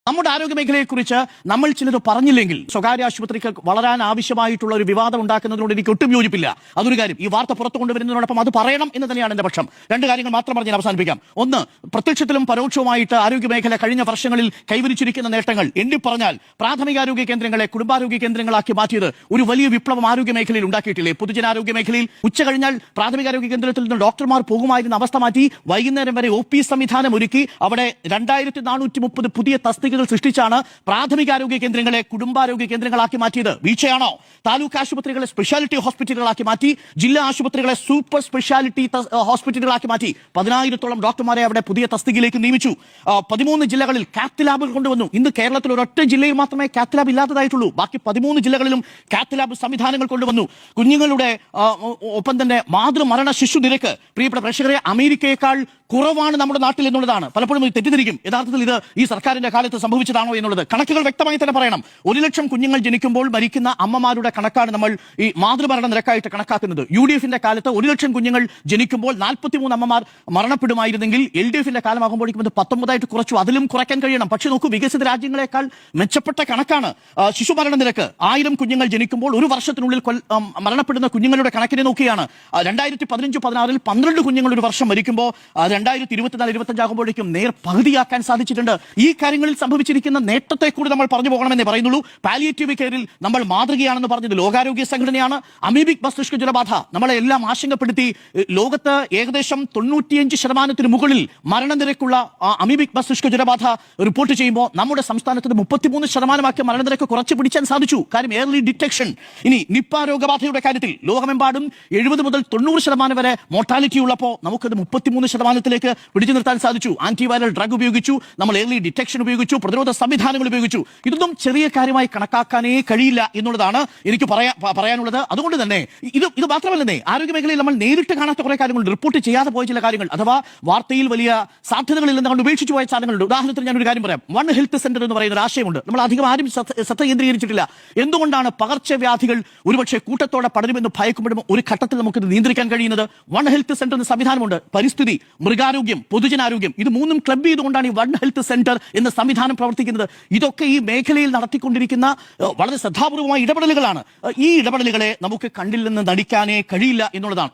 നമ്മുടെ ആരോഗ്യ മേഖലയെക്കുറിച്ച് നമ്മൾ ചിലത് പറഞ്ഞില്ലെങ്കിൽ സ്വകാര്യ ആശുപത്രിക്ക് വളരാൻ ആവശ്യമായിട്ടുള്ള ഒരു വിവാദം ഉണ്ടാക്കുന്നതിനോട് എനിക്ക് ഒട്ടും യോജിപ്പില്ല. അതൊരു കാര്യം. ഈ വാർത്ത പുറത്തു കൊണ്ടുവരുന്നതിനോടൊപ്പം അത് പറയണം എന്ന് തന്നെയാണ് എന്റെ പക്ഷം. രണ്ട് കാര്യങ്ങൾ മാത്രം പറഞ്ഞ് അവസാനിപ്പിക്കാം. ഒന്ന്, പ്രത്യക്ഷത്തിലും പരോക്ഷവുമായിട്ട് ആരോഗ്യ മേഖല കഴിഞ്ഞ വർഷങ്ങളിൽ കൈവരിച്ചിരിക്കുന്ന നേട്ടങ്ങൾ എണ്ണി പറഞ്ഞാൽ പ്രാഥമികാരോഗ്യ കേന്ദ്രങ്ങളെ കുടുംബാരോഗ്യ കേന്ദ്രങ്ങളാക്കി മാറ്റിയത് ഒരു വലിയ വിപ്ലവം ആരോഗ്യ മേഖലയിൽ ഉണ്ടാക്കിയിട്ടില്ലേ? പൊതുജനാരോഗ്യ മേഖലയിൽ ഉച്ച കഴിഞ്ഞാൽ പ്രാഥമികാരോഗ്യ കേന്ദ്രത്തിൽ നിന്ന് ഡോക്ടർമാർ പോകുമായിരുന്ന അവസ്ഥ മാറ്റി വൈകുന്നേരം വരെ OP സംവിധാനം ഒരുക്കി അവിടെ 2430 പുതിയ തസ്തികകൾ സൃഷ്ടിച്ചാണ് പ്രാഥമികാരോഗ്യ കേന്ദ്രങ്ങളെ കുടുംബാരോഗ്യ കേന്ദ്രങ്ങളാക്കി മാറ്റിയത്. വീഴ്ചയാണോ? താലൂക്ക് ആശുപത്രികളെ സ്പെഷ്യാലിറ്റി ഹോസ്പിറ്റലുകളാക്കി മാറ്റി, ജില്ലാ ആശുപത്രികളെ സൂപ്പർ സ്പെഷ്യാലിറ്റി ഹോസ്പിറ്റലുകളാക്കി മാറ്റി. 10,000-ഓളം ഡോക്ടർമാരെ അവിടെ പുതിയ തസ്തികയിലേക്ക് നിയമിച്ചു. 13 ജില്ലകളിൽ കാത്ത് ലാബുകൾ കൊണ്ടുവന്നു. ഇന്ന് കേരളത്തിൽ ഒരൊറ്റ ജില്ലയിൽ മാത്രമേ കാത്ത് ലാബ് ഇല്ലാത്തതായിട്ടുള്ളൂ. ബാക്കി 13 ജില്ലകളിലും കാത്ത് ലാബ് സംവിധാനങ്ങൾ കൊണ്ടുവന്നു. കുഞ്ഞുങ്ങളുടെ ഒപ്പം തന്നെ മാതൃമരണ ശിശു നിരക്ക്, പ്രിയപ്പെട്ട പ്രേക്ഷകരെ, അമേരിക്കയേക്കാൾ കുറവാണ് നമ്മുടെ നാട്ടിൽ എന്നുള്ളതാണ്. പലപ്പോഴും തെറ്റിദ്ധരിക്കും യഥാർത്ഥത്തിൽ ഇത് ഈ സർക്കാരിന്റെ കാലത്ത് സംഭവിച്ചതാണോ എന്നുള്ളത്. കണക്കുകൾ വ്യക്തമായി തന്നെ പറയണം. 1 ലക്ഷം കുഞ്ഞുങ്ങൾ ജനിക്കുമ്പോൾ മരിക്കുന്ന അമ്മമാരുടെ കണക്കാണ് നമ്മൾ ഈ മാതൃമരണ നിരക്കായിട്ട് കണക്കാക്കുന്നത്. UDF-ന്റെ കാലത്ത് 1 ലക്ഷം കുഞ്ഞുങ്ങൾ ജനിക്കുമ്പോൾ 43 അമ്മമാർ മരണപ്പെടുമായിരുന്നെങ്കിൽ LDF-ന്റെ കാലമാകുമ്പോഴേക്കും അത് 19 കുറച്ചു. അതിലും കുറയ്ക്കാൻ കഴിയണം. പക്ഷെ നോക്കൂ, വികസിത രാജ്യങ്ങളെക്കാൾ മെച്ചപ്പെട്ട കണക്കാണ് ശിശുമരണ നിരക്ക്. 1000 കുഞ്ഞുങ്ങൾ ജനിക്കുമ്പോൾ ഒരു വർഷത്തിനുള്ളിൽ മരണപ്പെടുന്ന കുഞ്ഞുങ്ങളുടെ കണക്കിനെ നോക്കിയാണ് 2015-16 12 കുഞ്ഞുങ്ങൾ ഒരു വർഷം മരിക്കുമ്പോൾ 2024-25 ആകുമ്പോഴേക്കും പകുതിയാക്കാൻ സാധിച്ചിട്ടുണ്ട്. ഈ കാര്യങ്ങളിൽ സംഭവിച്ചിരിക്കുന്ന നേട്ടത്തെ കൂടി നമ്മൾ പറഞ്ഞു പോകണമെന്നേ പറയുന്നുള്ളൂ. പാലിയേറ്റീവ് കെയറിൽ നമ്മൾ മാതൃകയാണെന്ന് പറഞ്ഞത് ലോകാരോഗ്യ സംഘടനയാണ്. അമീബിക് മസ്തിഷ്ക ജ്വരബാധ നമ്മളെ എല്ലാം ആശങ്കപ്പെടുത്തി. ലോകത്ത് ഏകദേശം 95% മുകളിൽ മരണനിരക്കുള്ള അമീബിക് മസ്തിഷ്ക ജ്വരബാധ റിപ്പോർട്ട് ചെയ്യുമ്പോൾ നമ്മുടെ സംസ്ഥാനത്ത് 33% മരണനിരക്ക് കുറച്ച് പിടിക്കാൻ സാധിച്ചു. കാര്യം ഏർലി ഡിറ്റക്ഷൻ. ഇനി നിപ്പ രോഗബാധയുടെ കാര്യത്തിൽ ലോകമെമ്പാടും 70 മുതൽ 90% വരെ മോർട്ടാലിറ്റി ഉള്ളപ്പോൾ നമുക്കത് 33%ത്തിലേക്ക് പിടിച്ചു നിർത്താൻ സാധിച്ചു. ആന്റിവൈറൽ ഡ്രഗ് ഉപയോഗിച്ചു, നമ്മൾ ഏർലി ഡിറ്റക്ഷൻ ഉപയോഗിച്ചു, പ്രതിരോധ സംവിധാനങ്ങൾ ഉപയോഗിച്ചു. ഇതൊന്നും ചെറിയ കാര്യമായി കണക്കാക്കാനേ കഴിയില്ല എന്നുള്ളതാണ് എനിക്ക് പറയാനുള്ളത്. അതുകൊണ്ട് തന്നെ ഇത് മാത്രമല്ലേ, ആരോഗ്യ മേഖലയിൽ നമ്മൾ നേരിട്ട് കാണാത്ത കുറെ കാര്യങ്ങളുണ്ട്, റിപ്പോർട്ട് ചെയ്യാതെ പോയ ചില കാര്യങ്ങൾ, അഥവാ വാർത്തയിൽ വലിയ സാധ്യതകളില്ലെന്ന് കൊണ്ട് ഉപേക്ഷിച്ചു പോയ സാധനങ്ങളുണ്ട്. ഉദാഹരണത്തിന് ഞാനൊരു കാര്യം പറയാം. വൺ ഹെൽത്ത് സെന്റർ എന്ന് പറയുന്ന ഒരു ആശയമുണ്ട്. നമ്മൾ അധികം ആരും ശ്രദ്ധ കേന്ദ്രീകരിച്ചിട്ടില്ല. എന്തുകൊണ്ടാണ് പകർച്ചവ്യാധികൾ ഒരുപക്ഷെ കൂട്ടത്തോടെ പടരുമെന്ന് ഭയക്കുമ്പോഴും ഒരു ഘട്ടത്തിൽ നമുക്കിത് നിയന്ത്രിക്കാൻ കഴിയുന്നത്? വൺ ഹെൽത്ത് സെന്റർ എന്ന സംവിധാനമുണ്ട്. പരിസ്ഥിതി, മൃഗാരോഗ്യം, പൊതുജനാരോഗ്യം, ഇത് മൂന്നും ക്ലബ് ചെയ്തുകൊണ്ടാണ് ഈ വൺ ഹെൽത്ത് സെന്റർ എന്ന സംവിധാനം പ്രവർത്തിക്കുന്നത്. ഇതൊക്കെ ഈ മേഖലയിൽ നടത്തിക്കൊണ്ടിരിക്കുന്ന വളരെ ശ്രദ്ധാപൂർവമായ ഇടപെടലുകളാണ്. ഈ ഇടപെടലുകളെ നമുക്ക് കണ്ടിൽ നിന്ന് നടിക്കാനേ കഴിയില്ല എന്നുള്ളതാണ്.